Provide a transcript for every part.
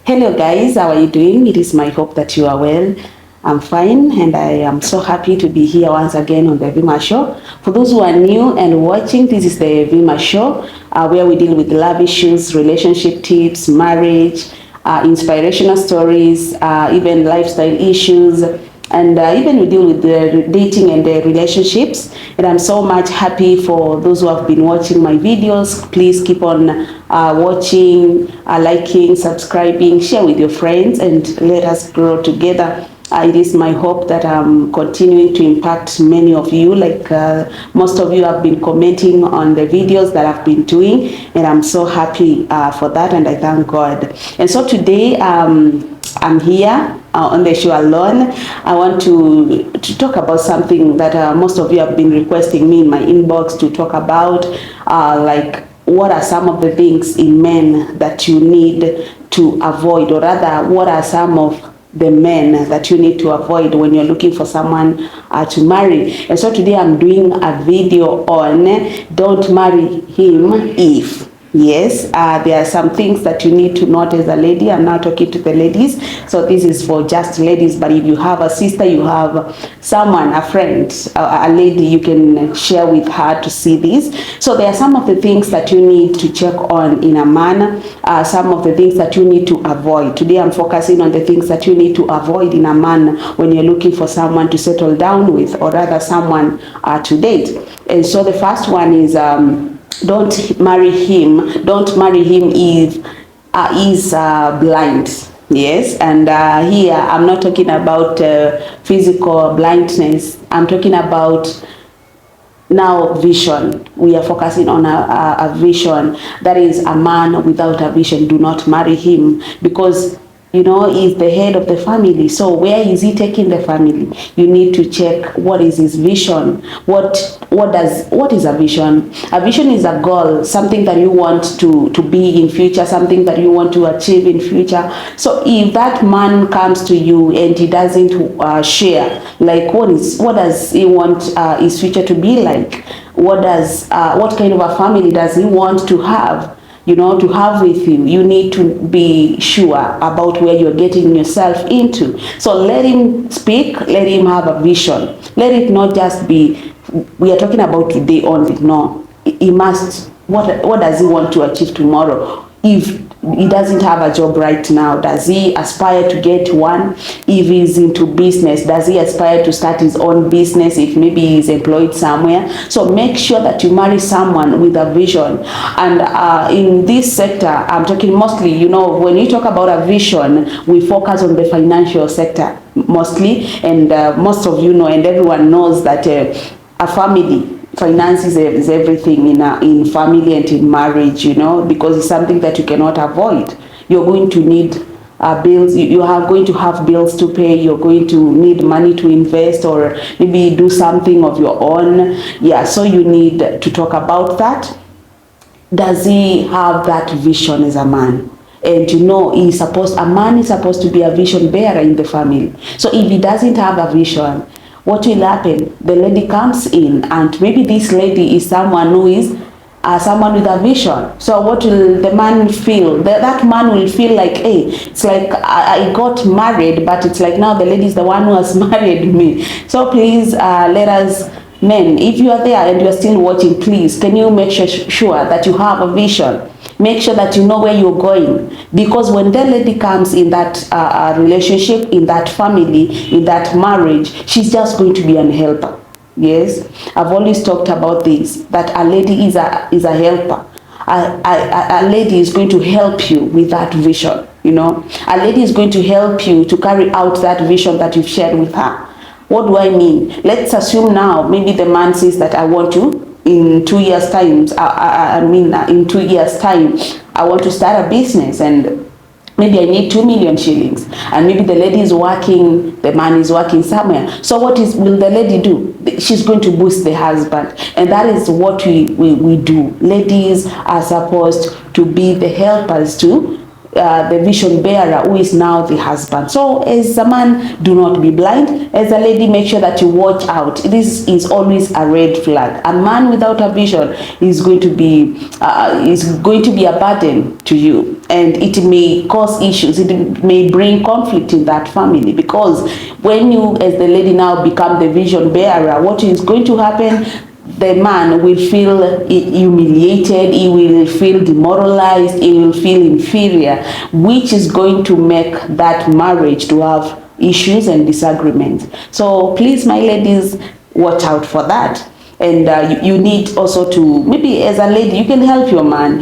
Hello guys, how are you doing? It is my hope that you are well. I'm fine and I am so happy to be here once again on the Vima Show. For those who are new and watching, this is the Vima Show where we deal with love issues, relationship tips, marriage, inspirational stories, even lifestyle issues, and even we deal with the dating and the relationships. And I'm so much happy for those who have been watching my videos. Please keep on watching, liking, subscribing, share with your friends, and let us grow together. It is my hope that I'm continuing to impact many of you, like most of you have been commenting on the videos that I've been doing, and I'm so happy for that, and I thank God. And so today, I'm here on the show alone. I want to talk about something that most of you have been requesting me in my inbox to talk about, like what are some of the things in men that you need to avoid, or rather, what are some of the men that you need to avoid when you're looking for someone to marry. And so today I'm doing a video on don't marry him if. Yes, there are some things that you need to note as a lady. I'm now talking to the ladies, so this is for just ladies, but if you have a sister, you have someone, a friend, a lady, you can share with her to see this. So there are some of the things that you need to check on in a man, some of the things that you need to avoid. Today I'm focusing on the things that you need to avoid in a man when you're looking for someone to settle down with, or rather someone to date. And so the first one is don't marry him if he's blind. Yes, and here I'm not talking about physical blindness. I'm talking about now vision. We are focusing on a vision. That is, a man without a vision, do not marry him, because you know, he's the head of the family. So where is he taking the family? You need to check what is his vision. What is a vision? A vision is a goal, something that you want to be in future, something that you want to achieve in future. So if that man comes to you and he doesn't share, like what does he want his future to be like? What kind of a family does he want to have? You know, to have with you, you need to be sure about where you're getting yourself into. So let him speak, let him have a vision. Let it not just be, we are talking about today only. No, he must, what does he want to achieve tomorrow? If he doesn't have a job right now, does he aspire to get one? If he's into business, does he aspire to start his own business if maybe he's employed somewhere? So make sure that you marry someone with a vision. And in this sector, I'm talking mostly, you know, when you talk about a vision, we focus on the financial sector mostly, and most of you know, and everyone knows that a family, finances is everything in family and in marriage, you know, because it's something that you cannot avoid. You're going to need bills. You are going to have bills to pay. You're going to need money to invest, or maybe do something of your own. Yeah, so you need to talk about that. Does he have that vision as a man? And you know, a man is supposed to be a vision bearer in the family. So if he doesn't have a vision, what will happen? The lady comes in, and maybe this lady is someone who is someone with a vision. So what will the man feel? That man will feel like, hey, it's like I got married, but it's like now the lady is the one who has married me. So please, let us, men, if you are there and you are still watching, please, can you make sure that you have a vision? Make sure that you know where you're going, because when that lady comes in that relationship, in that family, in that marriage, she's just going to be an helper. Yes, I've always talked about this, that a lady is a helper. A lady is going to help you with that vision. You know, a lady is going to help you to carry out that vision that you've shared with her. What do I mean? Let's assume now, maybe the man says that I want to, in 2 years' time, in 2 years' time, I want to start a business, and maybe I need 2 million shillings. And maybe the lady is working, the man is working somewhere. So what will the lady do? She's going to boost the husband. And that is what we do. Ladies are supposed to be the helpers to the vision bearer, who is now the husband. So as a man, do not be blind. As a lady, make sure that you watch out. This is always a red flag. A man without a vision is going to be a burden to you, and it may cause issues. It may bring conflict in that family, because when you, as the lady, now become the vision bearer, what is going to happen? The man will feel humiliated, he will feel demoralized, he will feel inferior, which is going to make that marriage to have issues and disagreements. So please, my ladies, watch out for that. And you need also to, maybe as a lady, you can help your man,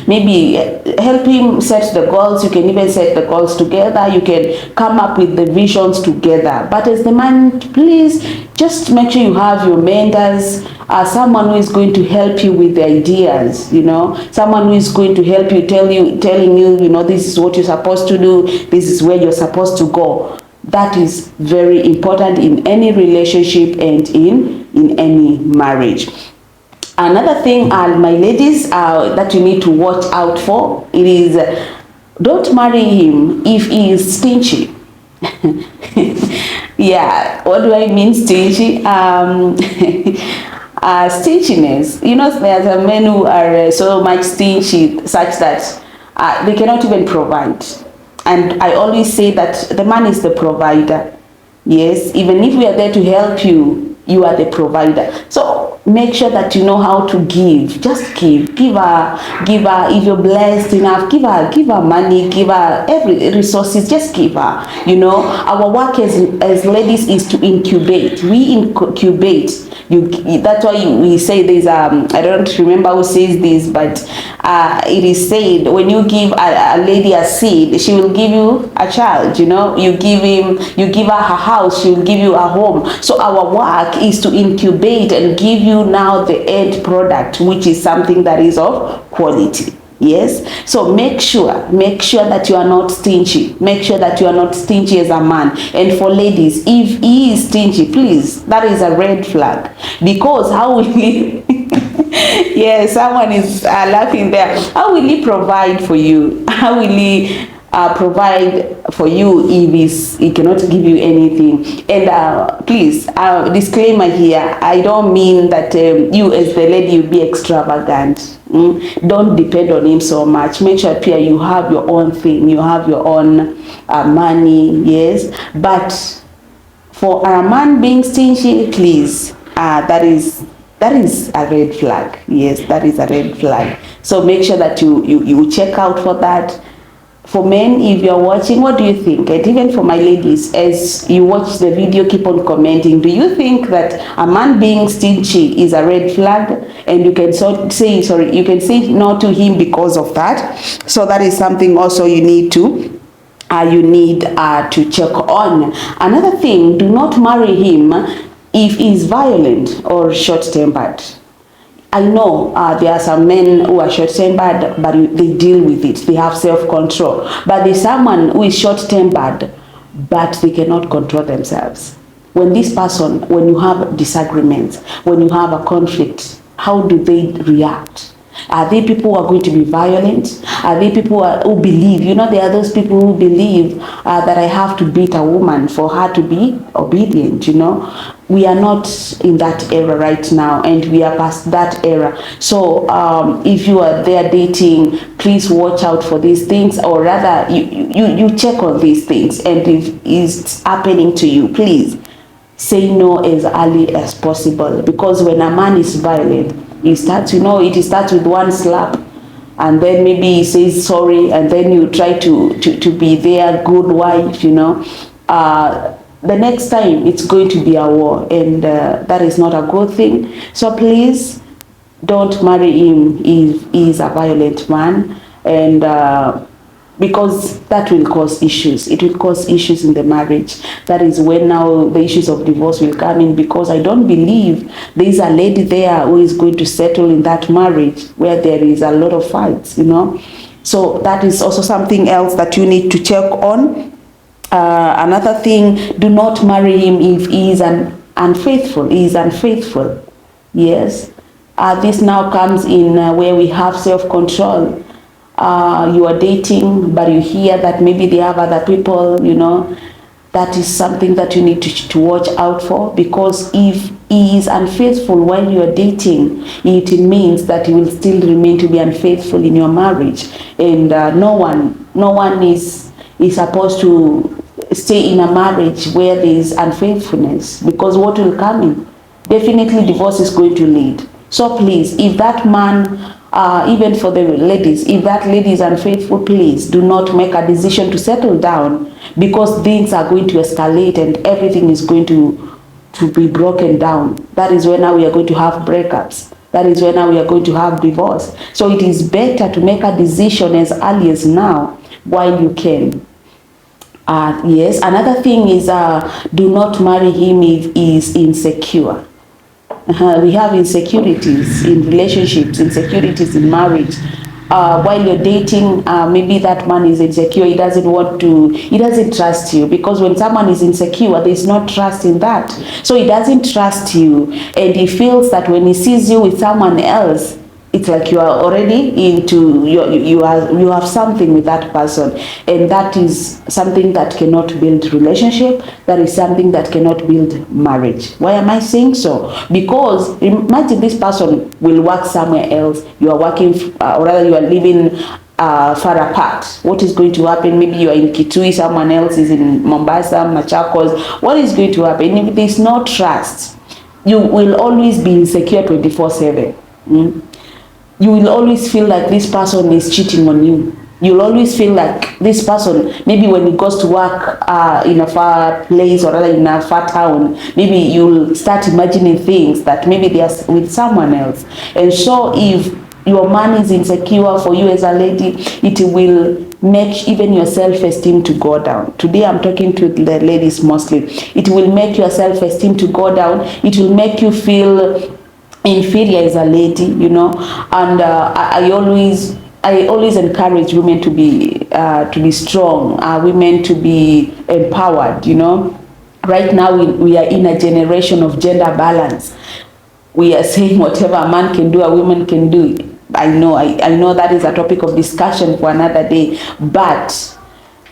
maybe help him set the goals. You can even set the goals together. You can come up with the visions together. But as the man, please just make sure you have your mentors, someone who is going to help you with the ideas, someone who is going to help you, telling you, this is what you're supposed to do, this is where you're supposed to go. That is very important in any relationship and in any marriage. Another thing, my ladies, that you need to watch out for, it is don't marry him if he is stingy. Yeah, what do I mean stingy? Stinginess. There are men who are so much stingy, such that they cannot even provide. And I always say that the man is the provider. Yes, even if we are there to help you, you are the provider. So make sure that you know how to give. Just give her. If you're blessed enough, give her money, give her every resources. Just give her. Our work as ladies is to incubate. We incubate. That's why we say there's I don't remember who says this, but it is said when you give a lady a seed, she will give you a child. You give her house, she will give you a home. So our work is to incubate and give you now the end product, which is something that is of quality. Yes, so make sure that you are not stingy. Make sure that you are not stingy as a man. And for ladies, if he is stingy, please, that is a red flag. Because how will he yeah, someone is laughing there. How will he provide for you? How will he provide for you if he cannot give you anything? And please, disclaimer here, I don't mean that you as the lady you be extravagant. Don't depend on him so much. Make sure, Pia, you have your own thing, you have your own money. Yes, but for a man being stingy, please, that is a red flag. Yes, that is a red flag. So make sure that you check out for that. For men, if you're watching, what do you think? And even for my ladies, as you watch the video, keep on commenting. Do you think that a man being stingy is a red flag? And you can say no to him because of that. So that is something also you need to check on. Another thing, do not marry him if he's violent or short-tempered. I know there are some men who are short-tempered, but they deal with it. They have self-control. But there's someone who is short-tempered, but they cannot control themselves. When you have disagreements, when you have a conflict, how do they react? Are they people who are going to be violent? Are they people who believe? There are those people who believe that I have to beat a woman for her to be obedient. We are not in that era right now, and we are past that era. So if you are there dating, please watch out for these things, or rather you check on these things. And if it's happening to you, please say no as early as possible, because when a man is violent, it starts with one slap, and then maybe he says sorry, and then you try to be their good wife. The next time it's going to be a war, and that is not a good thing. So please don't marry him if he is a violent man, and because that will cause issues. It will cause issues in the marriage. That is when now the issues of divorce will come in, because I don't believe there is a lady there who is going to settle in that marriage where there is a lot of fights. So that is also something else that you need to check on. Another thing, do not marry him if he is unfaithful. He is unfaithful. Yes. This now comes in where we have self-control. you are dating, but you hear that maybe they have other people, that is something that you need to watch out for, because if he is unfaithful while you are dating, it means that he will still remain to be unfaithful in your marriage. And no one is supposed to stay in a marriage where there is unfaithfulness, because what will come in? Definitely divorce is going to lead. So please, if that man, even for the ladies, if that lady is unfaithful, please do not make a decision to settle down, because things are going to escalate and everything is going to be broken down. That is when now we are going to have breakups. That is when now we are going to have divorce. So it is better to make a decision as early as now while you can. Yes, another thing is do not marry him if he is insecure. We have insecurities in relationships, insecurities in marriage. While you're dating, maybe that man is insecure. He doesn't trust you, because when someone is insecure, there's no trust in that. So he doesn't trust you, and he feels that when he sees you with someone else, it's like you are already into, you have something with that person, and that is something that cannot build relationship. That is something that cannot build marriage. Why am I saying so? Because imagine this person will work somewhere else. You are working, or rather you are living far apart. What is going to happen? Maybe you are in Kitui, someone else is in Mombasa, Machakos. What is going to happen? If there is no trust, you will always be insecure 24/7. You will always feel like this person is cheating on you. You'll always feel like this person, maybe when he goes to work in a far place, or rather in a far town, maybe you'll start imagining things that maybe they are with someone else. And so if your man is insecure for you as a lady, it will make even your self-esteem to go down. Today I'm talking to the ladies mostly. It will make your self-esteem to go down. It will make you feel inferior as a lady, and I always encourage women to be strong, women to be empowered. Right now we are in a generation of gender balance. We are saying whatever a man can do, a woman can do. I know that is a topic of discussion for another day, but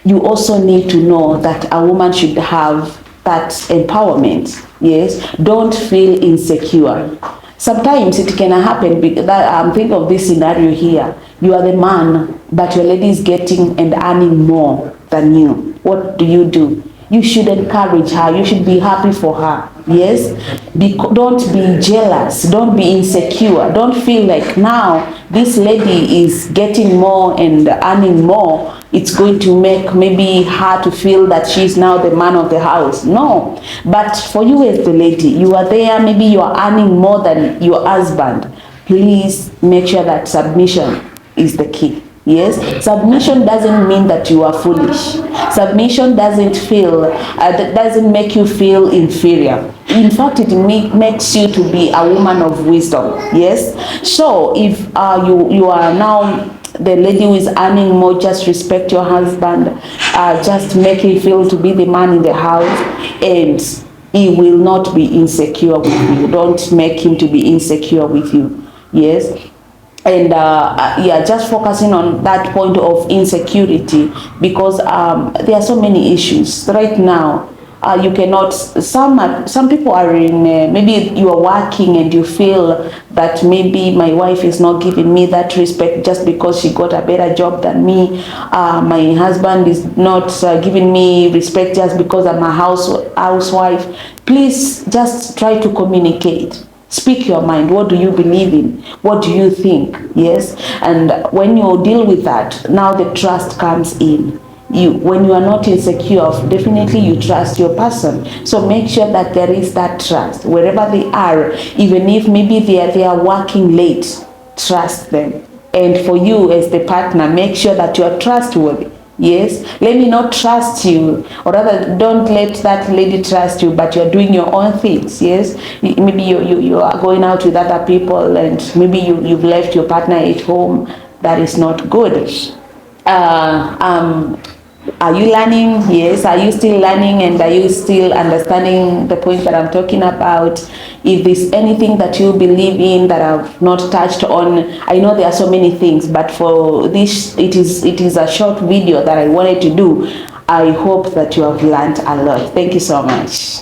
you also need to know that a woman should have that empowerment. Yes, don't feel insecure. Sometimes it can happen, because I'm thinking of this scenario here. You are the man, but your lady is getting and earning more than you. What do? You should encourage her. You should be happy for her. Yes? Don't be jealous. Don't be insecure. Don't feel like now this lady is getting more and earning more. It's going to make maybe her to feel that she's now the man of the house. No. But for you as the lady, you are there, maybe you are earning more than your husband. Please make sure that submission is the key. Yes, submission doesn't mean that you are foolish. Submission doesn't make you feel inferior. In fact, it makes you to be a woman of wisdom. Yes. So if you are now the lady who is earning more, just respect your husband. Just make him feel to be the man in the house, and he will not be insecure with you. Don't make him to be insecure with you. Yes. And just focusing on that point of insecurity, because there are so many issues right now. You cannot, some people are in, maybe you are working and you feel that maybe my wife is not giving me that respect just because she got a better job than me. My husband is not giving me respect just because I'm a housewife. Please just try to communicate. Speak your mind. What do you believe in? What do you think? Yes. And when you deal with that, now the trust comes in. When you are not insecure, definitely you trust your person. So make sure that there is that trust wherever they are, even if maybe they are working late. Trust them. And for you as the partner, make sure that you are trustworthy. Yes, let me not trust you, or rather don't let that lady trust you, but you're doing your own things. Yes, maybe you are going out with other people, and maybe you've left your partner at home. That is not good. Are you learning? Yes. Are you still learning, and are you still understanding the point that I'm talking about? If there's anything that you believe in that I've not touched on, I know there are so many things, but for this, it is a short video that I wanted to do. I hope that you have learned a lot. Thank you so much.